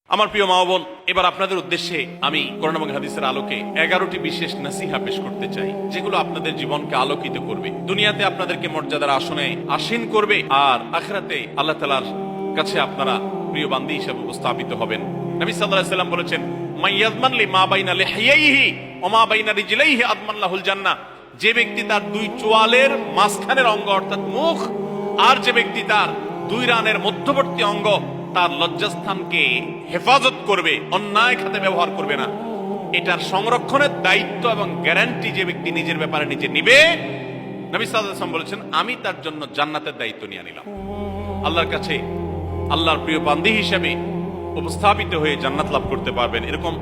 আমার প্রিয় মা বোন, এবার আপনাদের উদ্দেশ্যে আমি কোরআন এবং হাদিসের আলোকে 11টি বিশেষ নসিহা পেশ করতে চাই, যেগুলো আপনাদের জীবনকে আলোকিত করবে, দুনিয়াতে আপনাদেরকে মর্যাদার আসনে আসীন করবে, আর আখিরাতে আল্লাহ তাআলার কাছে আপনারা প্রিয় বান্দী হিসেবে উপস্থাপিত হবেন। নবী সাল্লাল্লাহু আলাইহি ওয়াসাল্লাম বলেছেন, মাইয়াজমান লি মা বাইনা লিহিয়াইহি ওয়া মা বাইনা রিজলাইহি আদমান লাহুল জান্নাহ। যে ব্যক্তি তার দুই চোয়ালের মাঝখানের অঙ্গ অর্থাৎ মুখ, আর যে ব্যক্তি তার দুই রানের মধ্যবর্তী অঙ্গ তার লজ্জাস্থানকে হেফাজত করবে, অন্যায় খাতে ব্যবহার করবে না, এটার সংরক্ষণের দায়িত্ব এবং গ্যারান্টি যে ব্যক্তি নিজের ব্যাপারে নিজে নিবে, নবী সাল্লাল্লাহু আলাইহি ওয়াসাল্লাম বলেছেন, আমি তার জন্য জান্নাতের দায়িত্ব নিয়ে নিলাম। আল্লাহর কাছে আল্লাহর প্রিয় বান্দী হিসেবে উপস্থাপিত হয়ে জান্নাত লাভ করতে পারবেন। এরকম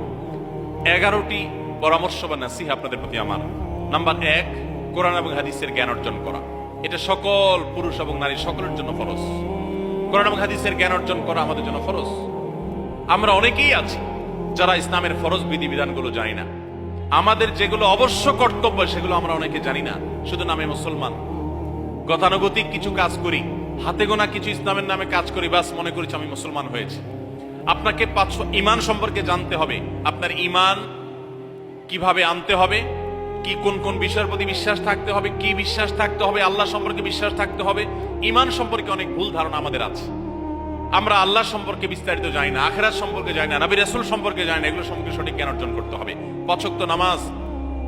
11টি পরামর্শ বা নসিহা আপনাদের প্রতি আমার। নাম্বার 1, কোরআন এবং হাদিসের জ্ঞান অর্জন করা। এটা সকল পুরুষ এবং নারী সকলের জন্য ফরজ। কোরআন এবং হাদিসের জ্ঞান অর্জন করা আমাদের জন্য ফরজ। আমরা অনেকেই আছি যারা ইসলামের ফরজ বিধিবিধানগুলো জানি না। আমাদের যেগুলো অবশ্য কর্তব্য সেগুলো আমরা অনেকে জানি না, শুধু নামে মুসলমান। গতানুগতিক কিছু কাজ করি, হাতে গোনা কিছু ইসলামের নামে কাজ করি, বাস মনে করেছি আমি মুসলমান হয়েছি। আপনাকে ঈমান সম্পর্কে জানতে হবে। আপনার ঈমান কিভাবে আনতে হবে, কি কোন কোন বিষয়ের প্রতি বিশ্বাস থাকতে হবে, কি বিশ্বাস থাকতে হবে, আল্লাহ সম্পর্কে বিশ্বাস থাকতে হবে। ঈমান সম্পর্কে অনেক ভুল ধারণা আমাদের আছে। আমরা আল্লাহ সম্পর্কে বিস্তারিত জানি না, আখিরাত সম্পর্কে জানি না, নবী রাসূল সম্পর্কে জানি না। এগুলো সম্পর্কে সঠিক জ্ঞান অর্জন করতে হবে। 5 ওয়াক্ত নামাজ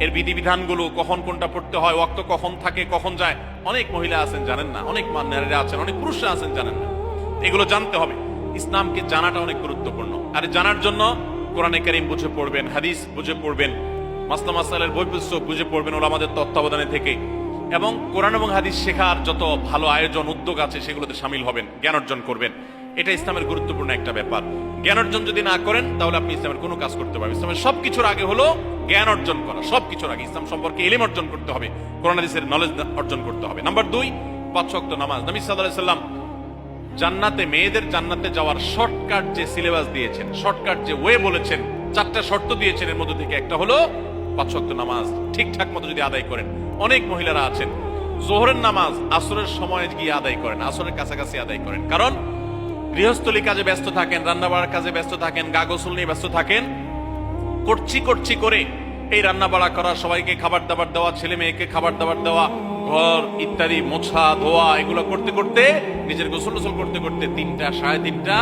এর বিধিবিধানগুলো, কখন কোনটা পড়তে হয়, ওয়াক্ত কখন থাকে কখন যায়, অনেক মহিলা আছেন জানেন না, অনেক নারীরা আছেন, অনেক পুরুষরা আছেন জানেন না। এগুলো জানতে হবে। ইসলামকে জানাটা অনেক গুরুত্বপূর্ণ। আর জানার জন্য কোরআনে কারীম বুঝে পড়বেন, হাদিস বুঝে পড়বেন, মাসলা মাসাইলের বই পুস্তক বুঝে পড়বেন ওলামাদের তত্ত্বাবধানে থেকে, এবং কোরআন এবং হাদিস শেখার যত ভালো আয়োজন উদ্যোগ আছে সেগুলোতে শামিল হবেন, জ্ঞান অর্জন করবেন। এটা ইসলামের গুরুত্বপূর্ণ একটা ব্যাপার। জ্ঞান অর্জন যদি না করেন তাহলে আপনি ইসলামের কোনো কাজ করতে পারবেন। ইসলামের সবকিছুর আগে হলো জ্ঞান অর্জন করা। সবকিছুর আগে ইসলাম সম্পর্কে ইলম অর্জন করতে হবে, কোরআন হাদিসের নলেজ অর্জন করতে হবে। নাম্বার 2, 5 ওয়াক্ত নামাজ। নবী সাল্লাল্লাহু আলাইহি ওয়াসাল্লাম জান্নাতে, মেয়েদের জান্নাতে যাওয়ার শর্টকাট যে সিলেবাস দিয়েছেন, শর্টকাট যে ওয়ে বলেছেন, 4টা শর্ত দিয়েছেন। এর মধ্যে থেকে একটা হলো 5 ওয়াক্ত নামাজ ঠিকঠাক মতো যদি আদায় করেন। অনেক মহিলারা আছেন যোহরের নামাজ আসরের সময় গিয়ে আদায় করেন, আসরের কাছাকাছি আদায় করেন, কারণ গৃহস্থলী কাজে ব্যস্ত থাকেন, রান্না বাড়ার কাজে ব্যস্ত থাকেন, গা গোসল নিয়ে ব্যস্ত থাকেন। করছি করে এই রান্না বাড়া করা, সবাইকে খাবার দাবার দেওয়া, ছেলে মেয়েকে খাবার দাবার দেওয়া, ঘর ইত্যাদি মোছা ধোয়া, এগুলো করতে করতে, নিজের গোসল টোসল করতে করতে 3টা 3:30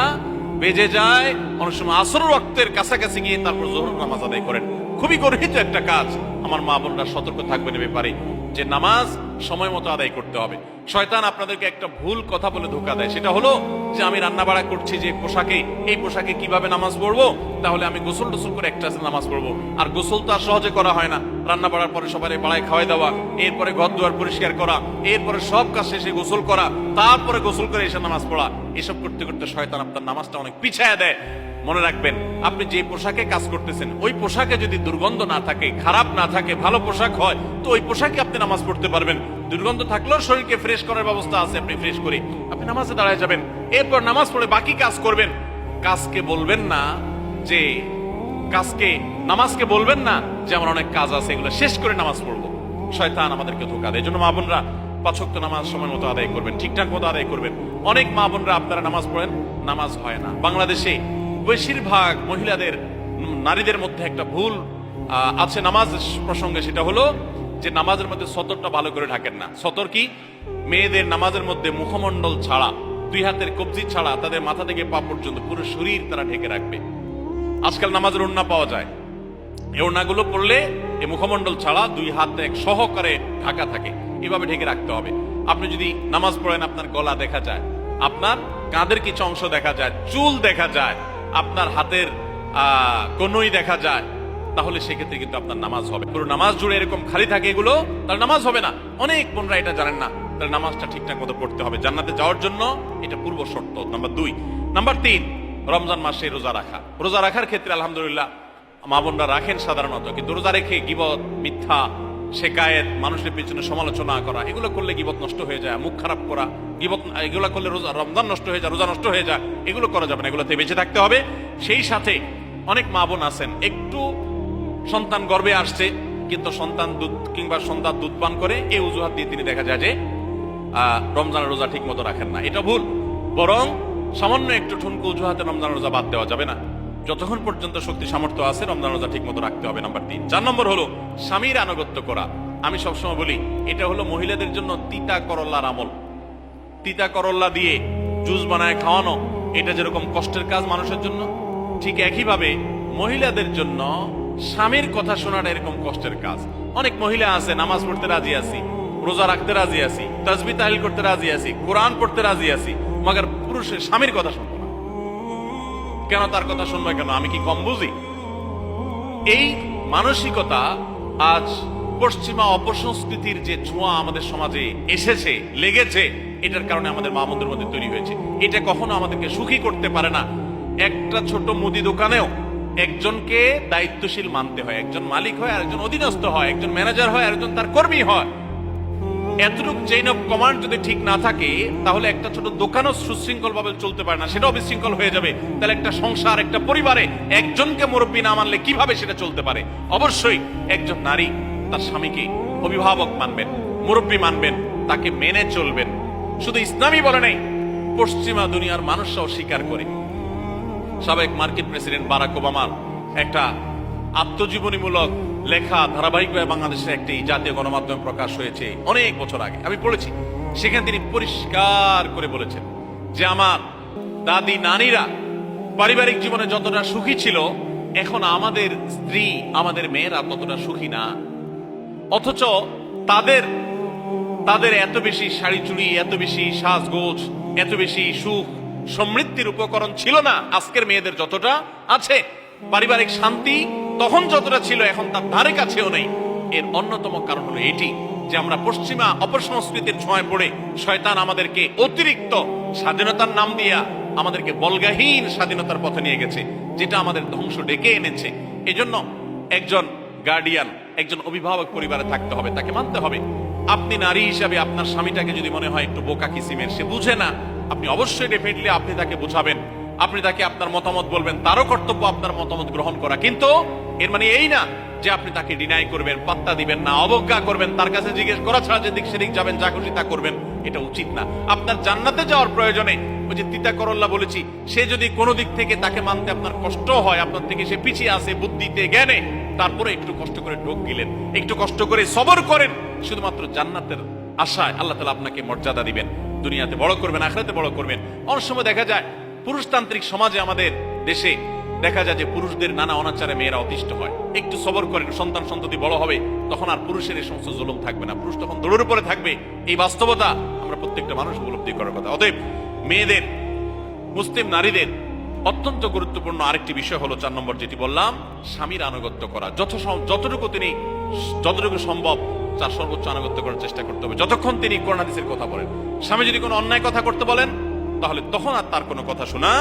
বেজে যায়। অনেক সময় আসরের ওয়াক্তের কাছাকাছি গিয়ে তারপর যোহর নামাজ আদায় করেন। খুবই গর্হিত একটা কাজ। আমার মা বোনরা সতর্ক থাকবেন এ ব্যাপারে, যে নামাজ সময় মতো আদায় করতে হবে। শয়তান আপনাদেরকে একটা ভুল কথা বলে ধোঁকা দেয়, সেটা হলো যে আমি রান্না বাড়া করছি যে পোশাকে, এই পোশাকে কিভাবে নামাজ পড়বো, তাহলে আমি গোসল টোসল করে একটা নামাজ পড়বো। আর গোসল তো আর সহজে করা হয় না। রান্না বাড়ার পরে সবাই বাড়ায় খাওয়াই দেওয়া, এরপরে ঘর দুয়ার পরিষ্কার করা, এরপরে সব কাজ শেষে গোসল করা, তারপরে গোসল করে এসে নামাজ পড়া, এসব করতে করতে শয়তান আপনার নামাজটা অনেক পিছায়া দেয়। মনে রাখবেন, আপনি যে পোশাকে কাজ করতেছেন ওই পোশাকে যদি দুর্গন্ধ না থাকে, খারাপ না থাকে, ভালো পোশাক হয়, তো ওই পোশাকে আপনি নামাজ পড়তে পারবেন। দুর্গন্ধ থাকলেও শরীরকে ফ্রেশ করার ব্যবস্থা আছে, আপনি ফ্রেশ করে আপনি নামাজে দাঁড়ায় যাবেন। এরপর নামাজ পড়ে বাকি কাজ করবেন। কাজকে বলবেন না যে নামাজকে বলবেন না যে আমার অনেক কাজ আছে, এগুলো শেষ করে নামাজ পড়বো। শয়তান আমাদেরকে ধোঁকা দেয়। এই জন্য মা বোনরা 5 ওয়াক্ত নামাজ সময় মতো আদায় করবেন, ঠিকঠাক মতো আদায় করবেন। অনেক মা বোনরা আপনারা নামাজ পড়েন, নামাজ হয় না। বাংলাদেশে বেশিরভাগ মহিলাদের, নারীদের মধ্যে একটা ভুল আছে নামাজ প্রসঙ্গে, সেটা হলো যে নামাজের মধ্যে সতরটা ভালো করে ঢাকেন না। সতর কি? মেয়েদের নামাজের মধ্যে মুখমণ্ডল ছাড়া, 2 হাতের কবজি ছাড়া, তাদের মাথা থেকে পা পর্যন্ত পুরো শরীর তারা ঢেকে রাখবে। আজকাল নামাজের ওড়না পাওয়া যায়, এই ওড়নাগুলো পড়লে এই মুখমণ্ডল ছাড়া 2 হাত এক সহকারে ঢাকা থাকে, এভাবে ঢেকে রাখতে হবে। আপনি যদি নামাজ পড়েন, আপনার গলা দেখা যায়, আপনার কাঁধের কিছু অংশ দেখা যায়, চুল দেখা যায়, আপনার হাতের কনুই দেখা যায়, তাহলে সেক্ষেত্রে কিন্তু আপনার নামাজ হবে। পুরো নামাজ জুড়ে এরকম খালি থাকে এগুলো, তাহলে নামাজ হবে না। অনেক বোনরা এটা জানেন না, তাহলে নামাজটা ঠিকঠাক মতো পড়তে হবে। জান্নাতে যাওয়ার জন্য এটা পূর্ব শর্ত। নাম্বার 2। নাম্বার 3, রমজান মাসে রোজা রাখা। রোজা রাখার ক্ষেত্রে আলহামদুলিল্লাহ মা বোনরা রাখেন সাধারণত, কিন্তু রোজা রেখে গীবত, মিথ্যা, শেকায়েত, মানুষের পিছনে সমালোচনা করা, এগুলো করলে গীবত নষ্ট হয়ে যায়। মুখ খারাপ করা, গীবত, এগুলো করলে রমজান নষ্ট হয়ে যায়, রোজা নষ্ট হয়ে যায়। এগুলো করা যাবে না, এগুলোতে বেঁচে থাকতে হবে। সেই সাথে অনেক মা বোন আছেন, একটু সন্তান গর্ভে আসছে, কিন্তু সন্তান দুধ কিংবা সন্তান দুধ পান করে, এই অজুহাত দিয়ে তিনি দেখা যায় যে রমজানের রোজা ঠিক মতো রাখেন না। এটা ভুল। বরং সামান্য একটু ঠুনকো অজুহাতে রমজানের রোজা বাদ দেওয়া যাবে না। যতক্ষণ পর্যন্ত শক্তি সামর্থ্য আছে রমজান রোজা ঠিক মতো রাখতে হবে। নাম্বার 3। 4 নম্বর হলো স্বামীর আনুগত্য করা। আমি সবসময় বলি এটা হলো মহিলাদের জন্য তিতা করল্লার আমল। তিতা করল্লা দিয়ে জুস বানায় খাওয়ানো, এটা যেরকম কষ্টের কাজ মানুষের জন্য, ঠিক একইভাবে মহিলাদের জন্য স্বামীর কথা শোনাটা এরকম কষ্টের কাজ। অনেক মহিলা আছে নামাজ পড়তে রাজি আছি, রোজা রাখতে রাজি আছি, তাসবিহ তাহলিল করতে রাজি আছি, কোরআন পড়তে রাজি আছি, মগর পুরুষের স্বামীর কথা শুনবো না। কেন তার কথা শুনবে কেন? আমি কি কম বুঝি? এই মানসিকতা আজ পশ্চিমা অপসংস্কৃতির যে ছোঁয়া আমাদের সমাজে এসেছে, লেগেছে, এটার কারণে আমাদের মা বোনদের মধ্যে তৈরি হয়েছে। এটা কখনো আমাদেরকে সুখী করতে পারে না। একটা ছোট মুদি দোকানেও একজনকে দায়িত্বশীল মানতে হয়, একজন মালিক হয়, আরেকজন অধীনস্থ হয়, একজন ম্যানেজার হয়, আরেকজন তার কর্মী হয়। এতটুকু চেইন অফ কমান্ড যদি ঠিক না থাকে তাহলে একটা ছোট দোকানও সুশৃঙ্খল ভাবে চলতে পারে না, সেটাও বিশৃঙ্খল হয়ে যাবে। তাহলে একটা সংসার, একটা পরিবারে একজনকে মুরব্বী না মানলে কিভাবে সেটা চলতে পারে? অবশ্যই একজন নারী তার স্বামীকে অভিভাবক মানবেন, মুরব্বী মানবেন, তাকে মেনে চলবেন। শুধু ইসলামই বলে নাই, পশ্চিমা দুনিয়ার মানুষরাও স্বীকার করে। সাবেক মার্কিন প্রেসিডেন্ট বারাক ওবামার একটা আত্মজীবনীমূলক লেখা ধারাবাহিকভাবে বাংলাদেশে একটি জাতীয় গণমাধ্যমে প্রকাশ হয়েছে অনেক বছর আগে, আমি পড়েছি। সেখানে তিনি পরিষ্কার করে বলেছেন যে আমার দাদি নানীরা পারিবারিক জীবনে যতটা সুখী ছিল, এখন আমাদের স্ত্রী, আমাদের মেয়েরা ততটা সুখী না। অথচ তাদের এত বেশি শাড়ি চুড়ি, এত বেশি সাজগোজ, এত বেশি সুখ সমৃদ্ধির উপকরণ ছিল না আজকের মেয়েদের যতটা আছে। পারিবারিক শান্তি তখন যতটা ছিল এখন তার ধারে কাছেও নেই। এর অন্যতম কারণ হলো এটি যে আমরা পশ্চিমা অপসংস্কৃতির ছোঁয়ায় পড়ে শয়তান আমাদেরকে অতিরিক্ত স্বাধীনতার নাম দিয়া আমাদেরকে বলগাহীন স্বাধীনতার পথে নিয়ে গেছে, যেটা আমাদের ধ্বংস ডেকে এনেছে। এজন্য একজন গার্ডিয়ান, একজন অভিভাবক পরিবারে থাকতে হবে, তাকে মানতে হবে। আপনি নারী হিসাবে আপনার স্বামীটাকে যদি মনে হয় একটু বোকা কিসিমের, সে বুঝে না, আপনি অবশ্যই ডেফিনেটলি আপনি তাকে বোঝাবেন, আপনি তাকে আপনার মতামত বলবেন, তারও কর্তব্য আপনার মতামত গ্রহণ করা। কিন্তু এর মানে এই না যে আপনি তাকে ডিনাই করবেন, পাত্তা দিবেন না, অবজ্ঞা করবেন, তার কাছে জিজ্ঞেস করা ছাড়া যেদিক সেদিক যাবেন, যা খুশি তা করবেন, এটা উচিত না। আপনার জান্নাতে যাওয়ার প্রয়োজনে ওই যে তিতা করল্লা বলেছি, সে যদি কোনো দিক থেকে তাকে মানতে আপনার কষ্ট হয়, আপনার থেকে সে পিছিয়ে আসে বুদ্ধিতে জ্ঞানে, তারপরে একটু কষ্ট করে ঢোক গিলেন, একটু কষ্ট করে সবর করেন, শুধুমাত্র জান্নাতের আশায় আল্লাহ তাআলা আপনাকে মর্যাদা দিবেন, দুনিয়াতে বড় করবেন, আখিরাতে বড় করবেন। অনেক সময় দেখা যায় পুরুষতান্ত্রিক সমাজে আমাদের দেশে দেখা যায় যে পুরুষদের নানা অনাচারে মেয়েরা অতিষ্ঠ হয়। একটু সবর করেন, সন্তান সন্ততি বড় হবে, তখন আর পুরুষের এই সমস্ত জুলুম থাকবে না, পুরুষ তখন দৌড়ের উপরে থাকবে। এই বাস্তবতা আমরা প্রত্যেকটা মানুষ উপলব্ধি করার কথা। অতএব মেয়েদের, মুসলিম নারীদের অত্যন্ত গুরুত্বপূর্ণ আরেকটি বিষয় হলো 4 নম্বর, যেটি বললাম, স্বামীর আনুগত্য করা। যতটুকু সম্ভব তার সর্বোচ্চ আনুগত্য করার চেষ্টা করতে হবে, যতক্ষণ তিনি কোরআন হাদিসের কথা বলেন। স্বামী যদি কোনো অন্যায় কথা করতে বলেন তাহলে তখন আর তার কোনো কথা শোনা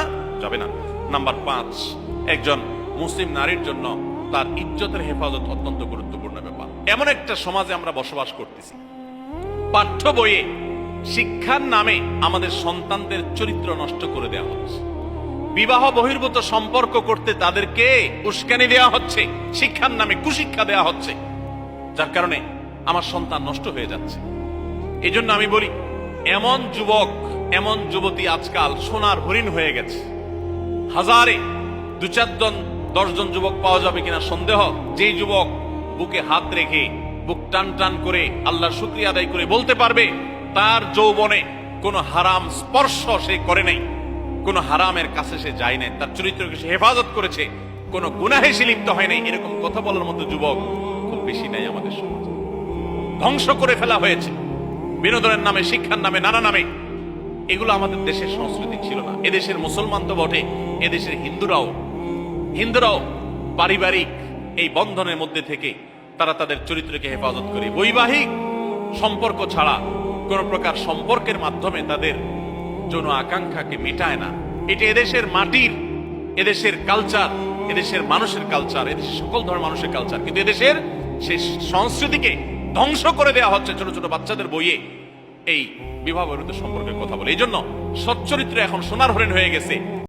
যাবে না। নাম্বার 5, একজন মুসলিম নারীর জন্য তার ইজ্জতের হেফাজত অত্যন্ত গুরুত্বপূর্ণ ব্যাপার। এমন একটা সমাজে আমরা বসবাস করতেছি, পাঠ্য বইয়ে শিক্ষার নামে আমাদের সন্তানদের চরিত্র নষ্ট করে দেওয়া হচ্ছে, বিবাহ বহির্ভূত সম্পর্ক করতে তাদেরকে উস্কানি দেওয়া হচ্ছে, শিক্ষার নামে কুশিক্ষা দেওয়া হচ্ছে, যার কারণে আমার সন্তান নষ্ট হয়ে যাচ্ছে। এই জন্য আমি বলি, এমন যুবক, এমন যুবতী আজকাল সোনার হরিণ হয়ে গেছে। হাজারে 2-4 জন 10 জন যুবক পাওয়া যাবে কিনা সন্দেহ, যেই যুবক বুকে হাত রেখে বুক টান টান করে আল্লাহর শুকরিয়া আদায় করে বলতে পারবে তার যৌবনে কোনো হারাম স্পর্শ সে করে নাই, কোনো হারামের কাছে সে যায় নাই, তার চরিত্রকে সে হেফাজত করেছে, কোনো গুনাহে সে লিপ্ত হয় নাই, এরকম কথা বলার মতো যুবক খুব বেশি নাই আমাদের সমাজে। ধ্বংস করে ফেলা হয়েছে বিনোদনের নামে, শিক্ষার নামে, নানা নামে। এগুলো আমাদের দেশের সংস্কৃতি ছিল না। এদেশের মুসলমান তো বটে, এদেশের হিন্দুরাও পারিবারিক এই বন্ধনের মধ্যে থেকে তারা তাদের চরিত্রকে হেফাজত করে, বৈবাহিক সম্পর্ক ছাড়া কোন প্রকার সম্পর্কের মাধ্যমে তাদের যৌন আকাঙ্ক্ষাকে মেটায় না। এটা এদেশের মাটির, এদেশের কালচার, এদেশের মানুষের কালচার, এদেশের সকল ধরনের মানুষের কালচার, কিন্তু এদেশের সেই সংস্কৃতিকে ধ্বংস করে দেওয়া হচ্ছে ছোট ছোট বাচ্চাদের বইয়ে এই বিবাহ বহির্ভূত সম্পর্কের কথা বলে। এই জন্য সচ্চরিত্র এখন সোনার হরিণ হয়ে গেছে।